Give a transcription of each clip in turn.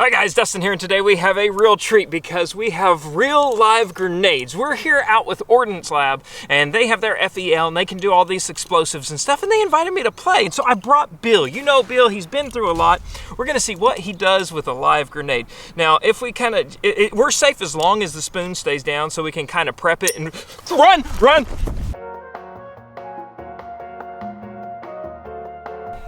Hi guys, Dustin here, and today we have a real treat because we have real live grenades. We're here out with Ordnance Lab, and they have their FEL, and they can do all these explosives and stuff, and they invited me to play. And so I brought Bill. You know Bill, he's been through a lot. We're gonna see what he does with a live grenade. Now, if we kind of, we're safe as long as the spoon stays down, so we can kind of prep it and run!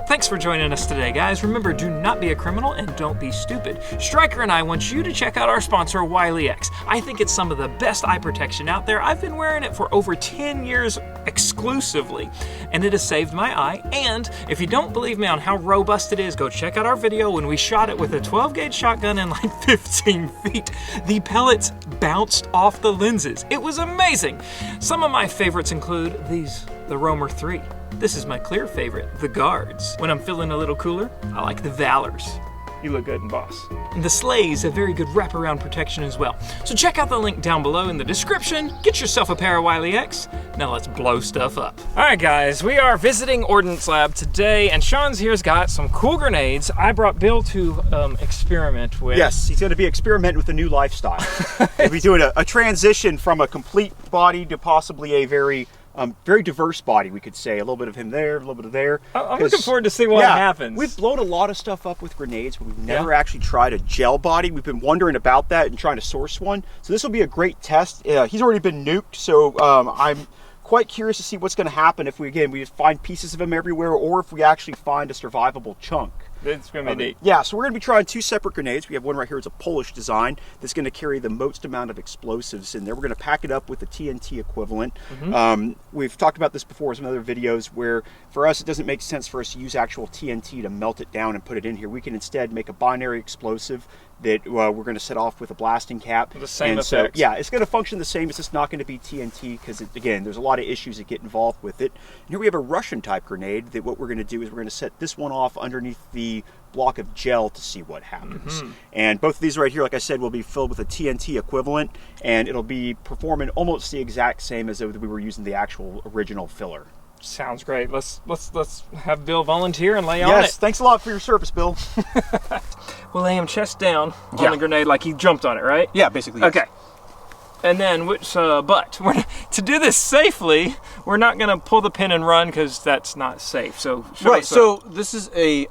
Thanks for joining us today, guys. Remember, do not be a criminal and don't be stupid. Stryker and I want you to check out our sponsor, Wiley X. I think it's some of the best eye protection out there. I've been wearing it for over 10 years exclusively, and it has saved my eye. And if you don't believe me on how robust it is, go check out our video when we shot it with a 12-gauge shotgun in like 15 feet. The pellets bounced off the lenses. It was amazing. Some of my favorites include these, the Roamer 3. This is my clear favorite, the Guards. When I'm feeling a little cooler, I like the Valors. You look good, boss. And the Slays have very good wraparound protection as well. So check out the link down below in the description. Get yourself a pair of Wiley X. Now let's blow stuff up. All right, guys, we are visiting Ordnance Lab today, and Sean's here's got some cool grenades. I brought Bill to experiment with. Yes, he's going to be experimenting with a new lifestyle. He'll be doing a transition from a complete body to possibly a very diverse body, we could say. A little bit of him there, a little bit of there. I'm looking forward to see what happens. We've blown a lot of stuff up with grenades, but we've never actually tried a gel body. We've been wondering about that and trying to source one. So this will be a great test. He's already been nuked, so I'm quite curious to see what's going to happen if we just find pieces of him everywhere, or if we actually find a survivable chunk. It's going to be neat. Yeah, so we're going to be trying two separate grenades. We have one right here. It's a Polish design that's going to carry the most amount of explosives in there. We're going to pack it up with the TNT equivalent. We've talked about this before in some other videos where for us it doesn't make sense for us to use actual TNT to melt it down and put it in here. We can instead make a binary explosive that we're going to set off with a blasting cap. The same effects. So, yeah, it's going to function the same. It's just not going to be TNT because, again, there's a lot of issues that get involved with it. And here we have a Russian type grenade that what we're going to do is we're going to set this one off underneath the block of gel to see what happens. And both of these right here, like I said, will be filled with a TNT equivalent, and it'll be performing almost the exact same as if we were using the actual original filler. Sounds great. Let's have Bill volunteer and lay on it. Yes, thanks a lot for your service, Bill. We'll lay him chest down on the grenade like he jumped on it, right? Yeah, basically. Yes. Okay. And then, but to do this safely, we're not going to pull the pin and run because that's not safe. So right. So this is a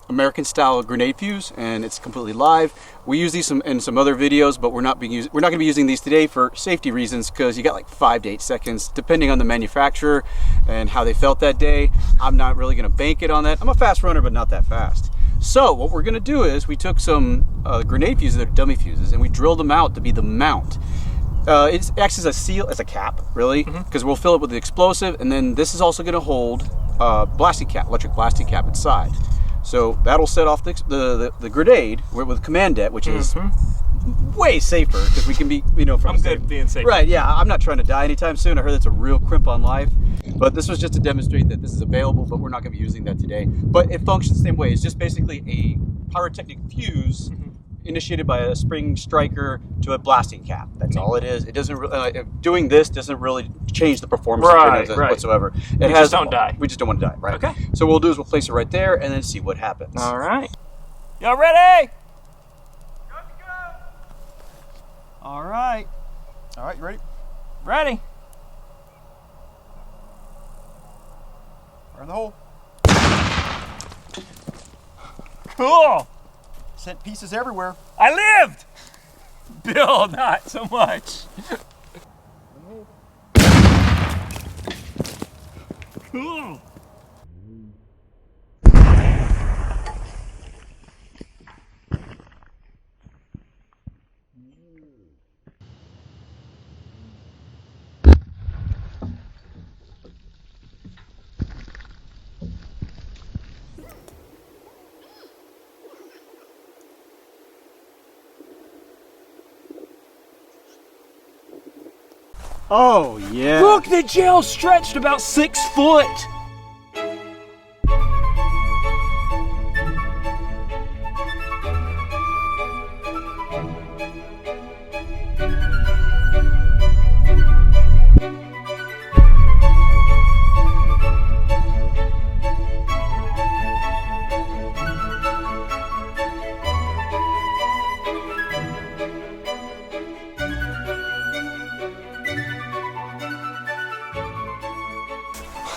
American-style grenade fuse, and it's completely live. We use these in some other videos, but we're not going to be using these today for safety reasons because you got like 5 to 8 seconds, depending on the manufacturer and how they felt that day. I'm not really going to bank it on that. I'm a fast runner, but not that fast. So what we're going to do is we took some grenade fuses, they're dummy fuses, and we drilled them out to be the mount. It acts as a seal, as a cap, really, because we'll fill it with the explosive, and then this is also going to hold blasting cap, electric blasting cap inside. So that'll set off the grenade with command det, which is way safer because we can be, from I'm good at being safe. Right? Yeah, I'm not trying to die anytime soon. I heard that's a real crimp on life, but this was just to demonstrate that this is available. But we're not going to be using that today. But it functions the same way. It's just basically a pyrotechnic fuse. Initiated by a spring striker to a blasting cap. That's all it is. It doesn't doing this doesn't really change the performance of it whatsoever. We just don't die. We just don't want to die, right? Okay. So what we'll do is we'll place it right there and then see what happens. All right. Y'all ready? Good to go. All right. All right, you ready? Ready. Fire in the hole. Cool. Sent pieces everywhere. I lived! Bill, not so much. Cool. Oh yeah. Look, the gel stretched about 6 foot.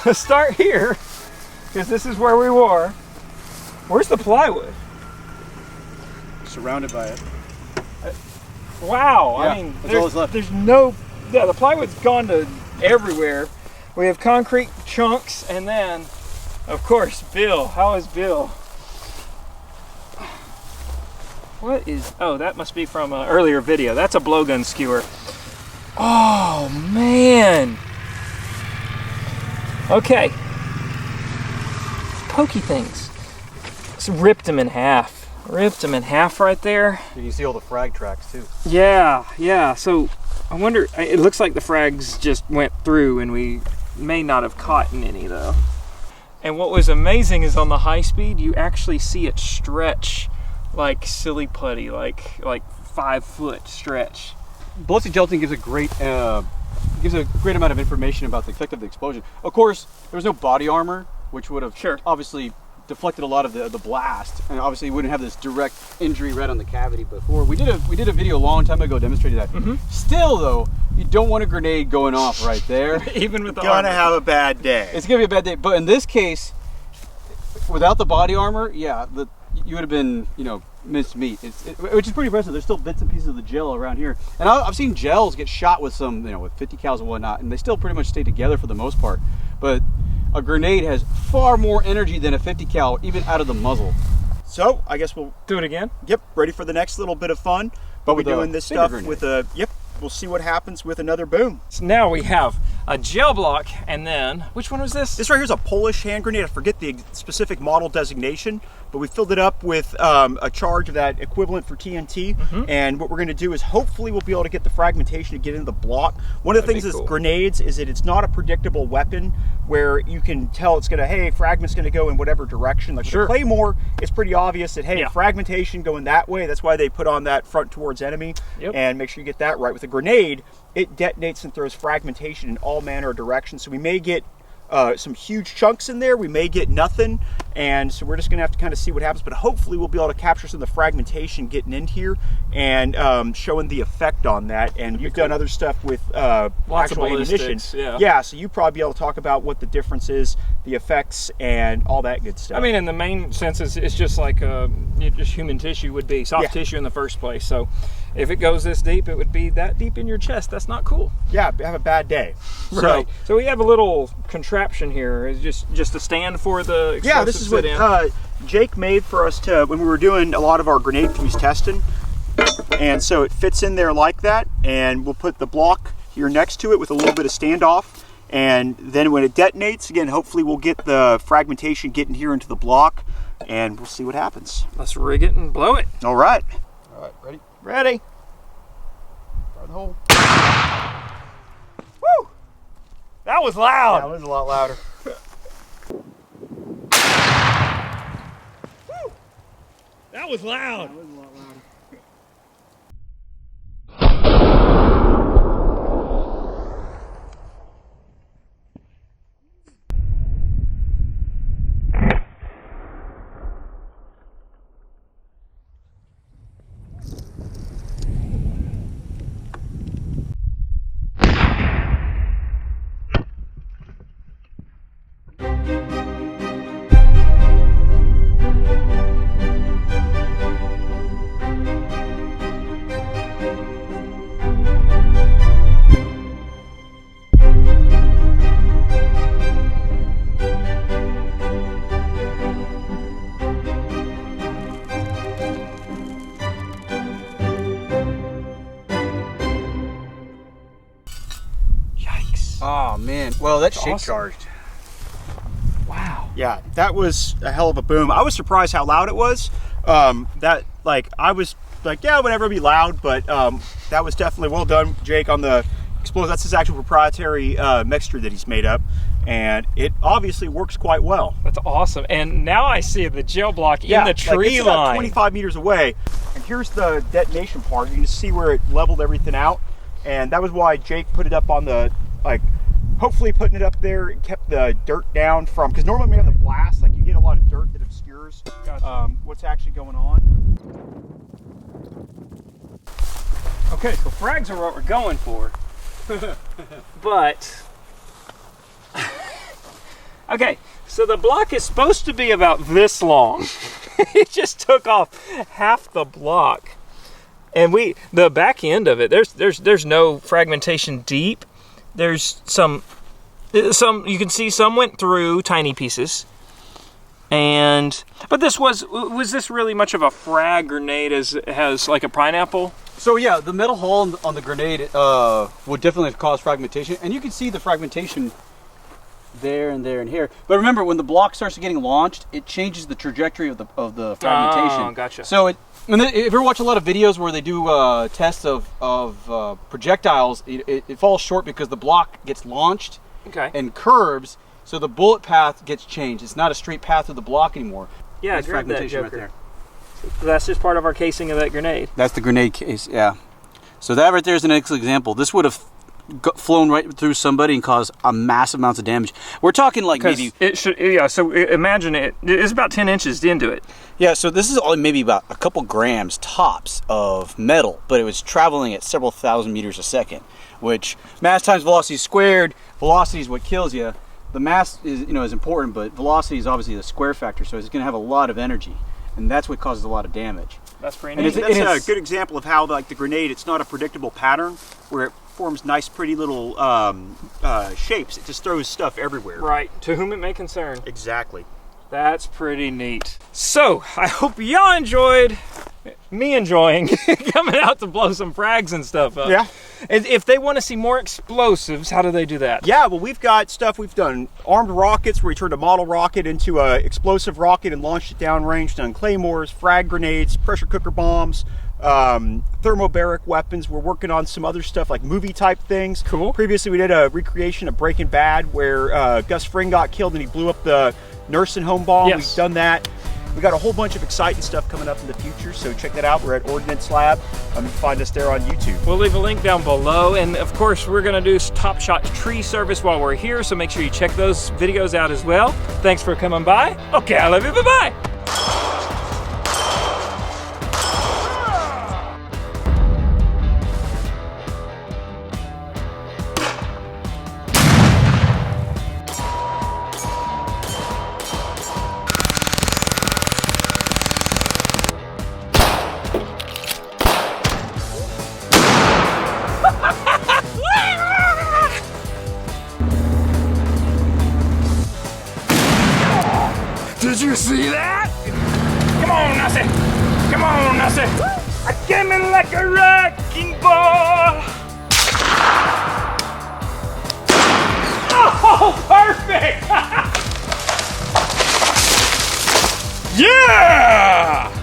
Let's start here, because this is where we were. Where's the plywood? Surrounded by it. Wow, Yeah, I mean, that's all that's left. there's no, yeah, the plywood's gone to everywhere. We have concrete chunks, and then, of course, Bill. How is Bill? What is, oh, that must be from an earlier video. That's a blowgun skewer. Oh, man. Okay. Pokey things. Just ripped him in half. Ripped him in half right there. You can see all the frag tracks too. Yeah. So I wonder, it looks like the frags just went through and we may not have caught any though. And what was amazing is on the high speed, you actually see it stretch like silly putty, like 5 foot stretch. Ballistic gelatin gives a great amount of information about the effect of the explosion. Of course, there was no body armor, which would have obviously deflected a lot of the blast, and obviously you wouldn't have this direct injury right on the cavity before. We did a video a long time ago demonstrating that. Still though, you don't want a grenade going off right there. Even with the Gonna armor. have a bad day. It's gonna be a bad day. But in this case, without the body armor, yeah, you would have been, minced meat. Which is pretty impressive. There's still bits and pieces of the gel around here, and I've seen gels get shot with some, with 50 cals and whatnot, and they still pretty much stay together for the most part. But a grenade has far more energy than a 50 cal, even out of the muzzle. So I guess we'll Do it again? Yep, ready for the next little bit of fun. But We're with a doing this bigger stuff grenade. with a, we'll see what happens with another boom. So now we have a gel block, and then, which one was this? This right here is a Polish hand grenade. I forget the specific model designation, but we filled it up with a charge of that equivalent for TNT. And what we're going to do is hopefully we'll be able to get the fragmentation to get into the block. One of the things with grenades is that it's not a predictable weapon where you can tell it's going to, hey, fragment's going to go in whatever direction. Like with the Claymore, it's pretty obvious that, hey, fragmentation going that way. That's why they put on that front towards enemy. And make sure you get that right. With a grenade, it detonates and throws fragmentation in all manner of directions. So we may get some huge chunks in there, we may get nothing, and so we're just gonna have to kind of see what happens, but hopefully we'll be able to capture some of the fragmentation getting in here and showing the effect on that. And you've done other stuff with actual ammunition. Yeah, so you probably be able to talk about what the difference is, the effects, and all that good stuff. I mean, in the main sense, it's just like just human tissue would be, soft tissue in the first place. So if it goes this deep, it would be that deep in your chest. That's not cool. Yeah, have a bad day. Right. So we have a little contraption here. It's just a stand for the explosives. Yeah, this is what Jake made for us to when we were doing a lot of our grenade fuse testing. And so it fits in there like that, and we'll put the block here next to it with a little bit of standoff. And then when it detonates, again, hopefully we'll get the fragmentation getting here into the block, and we'll see what happens. Let's rig it and blow it. All right. All right, ready? Ready. Fire the hole. Woo! That was loud. That was a lot louder. Woo! That was loud. Oh man, well that's shake awesome. charged. Wow. Yeah, that was a hell of a boom. I was surprised how loud it was. I was like, yeah, whatever, it'll be loud, but that was definitely well done, Jake, on the explosive. That's his actual proprietary mixture that he's made up, and it obviously works quite well. That's awesome. And now I see the gel block in the tree it's about line. 25 meters away, and here's the detonation part. You can see where it leveled everything out, and that was why Jake put it up on the, hopefully putting it up there and kept the dirt down from, because normally when you have the blast, you get a lot of dirt that obscures what's actually going on. Okay, so frags are what we're going for. But Okay, so the block is supposed to be about this long. It just took off half the block. And the back end of it, there's no fragmentation deep. There's some you can see some went through tiny pieces. But was this really much of a frag grenade as it has like a pineapple? So yeah, the metal hull on the grenade would definitely cause fragmentation, and you can see the fragmentation there and there and here. But remember, when the block starts getting launched, it changes the trajectory of the fragmentation. Oh, gotcha. So if you ever watch a lot of videos where they do tests of projectiles, it falls short because the block gets launched and curves, so the bullet path gets changed. It's not a straight path to the block anymore. Yeah, There's grab that, fragmentation right Joker. there. So that's just part of our casing of that grenade. That's the grenade case, yeah. So that right there is an excellent example. This would have flown right through somebody and caused a massive amounts of damage. We're talking like maybe... So imagine it's about 10 inches into it. Yeah, so this is only maybe about a couple grams tops of metal, but it was traveling at several thousand meters a second, which mass times velocity squared, velocity is what kills you. The mass is important, but velocity is obviously the square factor, so it's going to have a lot of energy, and that's what causes a lot of damage. That's pretty neat. That's a good example of how the grenade, it's not a predictable pattern where it forms nice pretty little shapes. It just throws stuff everywhere. Right, to whom it may concern. Exactly. That's pretty neat. So, I hope y'all enjoyed me enjoying coming out to blow some frags and stuff up. Yeah. And if they want to see more explosives, how do they do that? Yeah, well, we've got stuff. We've done armed rockets where we turned a model rocket into an explosive rocket and launched it downrange, done claymores, frag grenades, pressure cooker bombs, thermobaric weapons. We're working on some other stuff like movie type things. Cool. Previously, we did a recreation of Breaking Bad where Gus Fring got killed and he blew up the nursing home bomb. Yes. We've done that. We got a whole bunch of exciting stuff coming up in the future, so check that out. We're at Ordnance Lab. You can find us there on YouTube. We'll leave a link down below, and of course we're going to do Top Shot tree service while we're here, so make sure you check those videos out as well. Thanks for coming by. Okay, I love you. Bye-bye. Did you see that? Come on, Nussie! Come on, Nussie! I came in like a wrecking ball! Oh, perfect! Yeah!